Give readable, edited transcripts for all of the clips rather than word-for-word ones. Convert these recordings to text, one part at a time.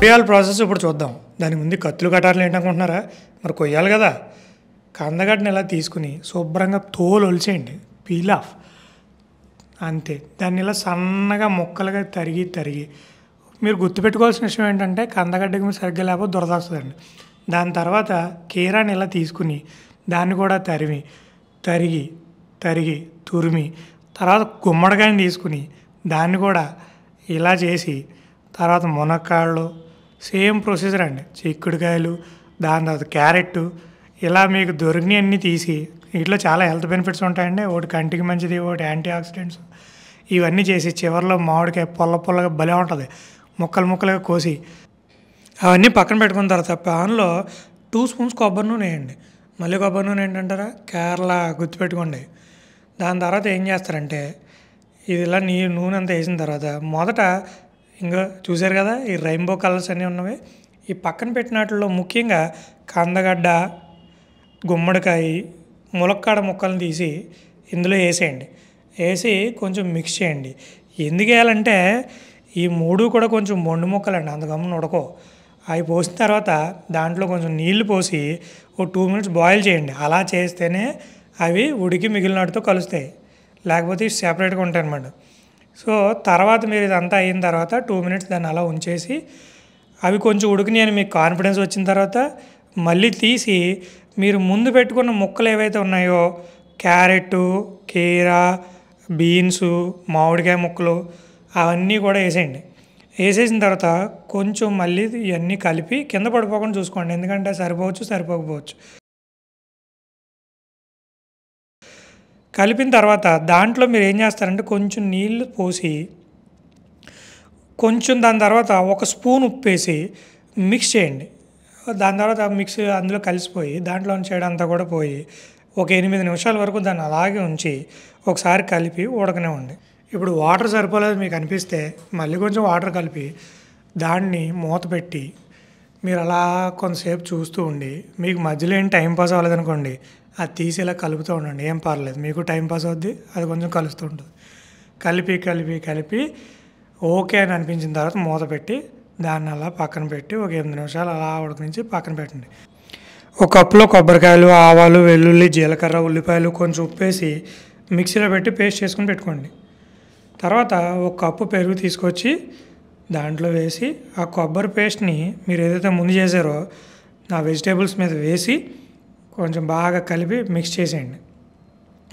కొయ్యాల process ఇప్పుడు చూద్దాం. దానికి ముందు కత్తులు కటార్లు ఏంటనుకుంటున్నారా? మరి కొయ్యాలి కదా. కందగడ్డని ఇలా తీసుకుని శుభ్రంగా తోలు ఒలిచేయండి, పీల్ ఆఫ్, అంతే. దాన్ని ఇలా సన్నగా ముక్కలుగా తరిగి మీరు గుర్తుపెట్టుకోవాల్సిన విషయం ఏంటంటే కందగడ్డకి మీరు సరిగ్గా లేకపోతే దురద వస్తుందండి. దాని తర్వాత కీరాని ఇలా తీసుకుని దాన్ని కూడా తరిగి తురిమి, తర్వాత గుమ్మడికాయని తీసుకుని దాన్ని కూడా ఇలా చేసి, తర్వాత మునక్కాళ్ళు సేమ్ ప్రొసీజర్ అండి. చిక్కుడుకాయలు, దాని తర్వాత క్యారెట్, ఇలా మీకు దొరికినవి అన్నీ తీసి, వీటిలో చాలా హెల్త్ బెనిఫిట్స్ ఉంటాయండి. ఒకటి కంటికి మంచిది, ఒకటి యాంటీ ఆక్సిడెంట్స్, ఇవన్నీ చేసి చివరిలో మామిడికాయ పుల్లగా భలే ఉంటుంది, ముక్కలుగా కోసి అవన్నీ పక్కన పెట్టుకున్న తర్వాత ప్యాన్లో 2 స్పూన్స్ కొబ్బరి నూనె వేయండి. మళ్ళీ కొబ్బరి నూనె ఏంటంటారా? కేరళ, గుర్తుపెట్టుకోండి. దాని తర్వాత ఏం చేస్తారంటే ఇది ఇలా నూనె అంతా వేసిన తర్వాత మొదట ఇంకా చూసారు కదా ఈ రెయిన్బో కలర్స్ అన్నీ ఉన్నవి, ఈ పక్కన పెట్టినట్లో ముఖ్యంగా కందగడ్డ, గుమ్మడికాయ, ములక్కాడ ముక్కలను తీసి ఇందులో వేసేయండి. వేసి కొంచెం మిక్స్ చేయండి. ఎందుకు వేయాలంటే ఈ 3 కూడా కొంచెం మొండు ముక్కలండి, అంత గమ్మున ఉడకో. అవి పోసిన తర్వాత దాంట్లో కొంచెం నీళ్లు పోసి ఒక 2 మినిట్స్ బాయిల్ చేయండి. అలా చేస్తేనే అవి ఉడికి మిగిలినట్టుతో కలుస్తాయి, లేకపోతే సెపరేట్గా ఉంటాయి అన్నమాట. సో తర్వాత మీరు ఇదంతా అయిన తర్వాత 2 మినిట్స్ దాన్ని అలా ఉంచేసి అవి కొంచెం ఉడికినాయి అని మీకు కాన్ఫిడెన్స్ వచ్చిన తర్వాత మళ్ళీ తీసి మీరు ముందు పెట్టుకున్న ముక్కలు ఏవైతే ఉన్నాయో క్యారెట్, కీరా, బీన్స్, మామిడికాయ ముక్కలు అవన్నీ కూడా వేసేయండి. వేసేసిన తర్వాత కొంచెం మళ్ళీ ఇవన్నీ కలిపి కింద పడిపోకుండా చూసుకోండి, ఎందుకంటే సరిపోకపోవచ్చు. కలిపిన తర్వాత దాంట్లో మీరు ఏం చేస్తారంటే కొంచెం నీళ్ళు పోసి కొంచెం దాని తర్వాత 1 స్పూన్ ఉప్పు వేసి మిక్స్ చేయండి. దాని తర్వాత మిక్స్ అందులో కలిసిపోయి దాంట్లో చేయడంతా కూడా పోయి ఒక 8 నిమిషాల వరకు దాన్ని అలాగే ఉంచి ఒకసారి కలిపి ఉడకనివ్వండి. ఇప్పుడు వాటర్ సరిపోలేదు మీకు అనిపిస్తే మళ్ళీ కొంచెం వాటర్ కలిపి దాన్ని మూత పెట్టి మీరు అలా కొంతసేపు చూస్తూ ఉండి, మీకు మధ్యలో ఏం టైం పాస్ అవ్వలేదనుకోండి, అది తీసి ఇలా కలుపుతూ ఉండండి, ఏం పర్లేదు, మీకు టైం పాస్ అవుద్ది, అది కొంచెం కలుస్తూ ఉంటుంది. కలిపి ఓకే అని అనిపించిన తర్వాత మూత పెట్టి దాన్ని అలా పక్కన పెట్టి ఒక 8 నిమిషాలు అలా ఉడకనించి పక్కన పెట్టండి. ఒక కప్పులో కొబ్బరికాయలు, ఆవాలు, వెల్లుల్లి, జీలకర్ర, ఉల్లిపాయలు, కొంచెం ఉప్పేసి మిక్సీలో పెట్టి పేస్ట్ చేసుకుని పెట్టుకోండి. తర్వాత 1 కప్పు పెరుగు తీసుకొచ్చి దాంట్లో వేసి ఆ కొబ్బరి పేస్ట్ని మీరు ఏదైతే ముందు చేశారో ఆ వెజిటేబుల్స్ మీద వేసి కొంచెం బాగా కలిపి మిక్స్ చేసేయండి.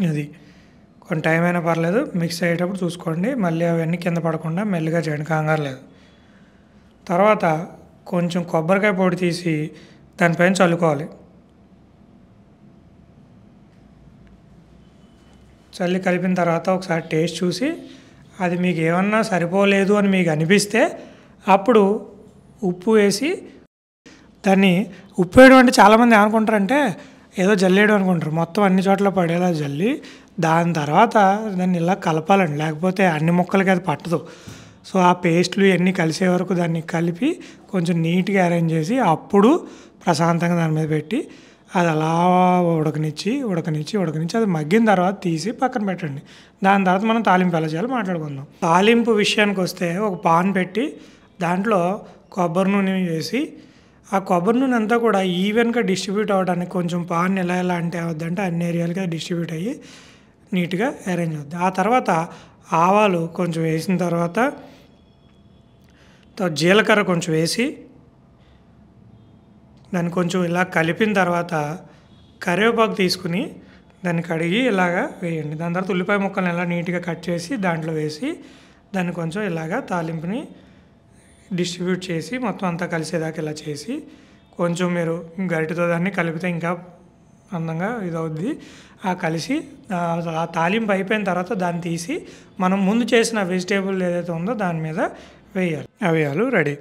అది కొంచెం టైం అయినా పర్లేదు, మిక్స్ అయ్యేటప్పుడు చూసుకోండి, మళ్ళీ అవన్నీ కింద పడకుండా మెల్లిగా చేయండి, కంగారు లేదు. తర్వాత కొంచెం కొబ్బరికాయ పొడి తీసి దానిపైన చల్లుకోవాలి. చల్లి కలిపిన తర్వాత ఒకసారి టేస్ట్ చూసి అది మీకు ఏమన్నా సరిపోలేదు అని మీకు అనిపిస్తే అప్పుడు ఉప్పు వేసి దాన్ని, ఉప్పు వేయడం అంటే చాలామంది ఏమనుకుంటారంటే ఏదో జల్లేయడం అనుకుంటారు, మొత్తం అన్ని చోట్ల పడేలా జల్లి దాని తర్వాత దాన్ని ఇలా కలపాలండి, లేకపోతే అన్ని ముక్కలకి అది పట్టదు. సో ఆ పేస్ట్లు ఇవన్నీ కలిసే వరకు దాన్ని కలిపి కొంచెం నీట్గా అరేంజ్ చేసి అప్పుడు ప్రశాంతంగా దాని మీద పెట్టి అది అలా ఉడకనిచ్చి అది మగ్గిన తర్వాత తీసి పక్కన పెట్టండి. దాని తర్వాత మనం తాలింపు ఎలా చేయాలో మాట్లాడుకుందాం. తాలింపు విషయానికి వస్తే ఒక పాన్ పెట్టి దాంట్లో కొబ్బరి నూనె వేసి ఆ కొబ్బరి నూనె అంతా కూడా ఈవెన్గా డిస్ట్రిబ్యూట్ అవ్వడానికి కొంచెం పాన్ ఎలా అంటే అవద్దంటే అన్ని ఏరియాలకి డిస్ట్రిబ్యూట్ అయ్యి నీట్గా అరేంజ్ అవుద్ది. ఆ తర్వాత ఆవాలు కొంచెం వేసిన తర్వాత జీలకర్ర కొంచెం వేసి దాన్ని కొంచెం ఇలా కలిపిన తర్వాత కరివేపాకు తీసుకుని దాన్ని కడిగి ఇలాగా వేయండి. దాని తర్వాత ఉల్లిపాయ ముక్కలను ఇలా నీట్గా కట్ చేసి దాంట్లో వేసి దాన్ని కొంచెం ఇలాగా తాలింపుని డిస్ట్రిబ్యూట్ చేసి మొత్తం అంతా కలిసేదాకా ఇలా చేసి కొంచెం మీరు గరిటెతో దాన్ని కలిపితే ఇంకా అందంగా ఇదవుద్ది. ఆ కలిసి ఆ తాలింపు అయిపోయిన తర్వాత దాన్ని తీసి మనం ముందు చేసిన వెజిటేబుల్ ఏదైతే ఉందో దాని మీద వేయాలి. అవి రెడీ.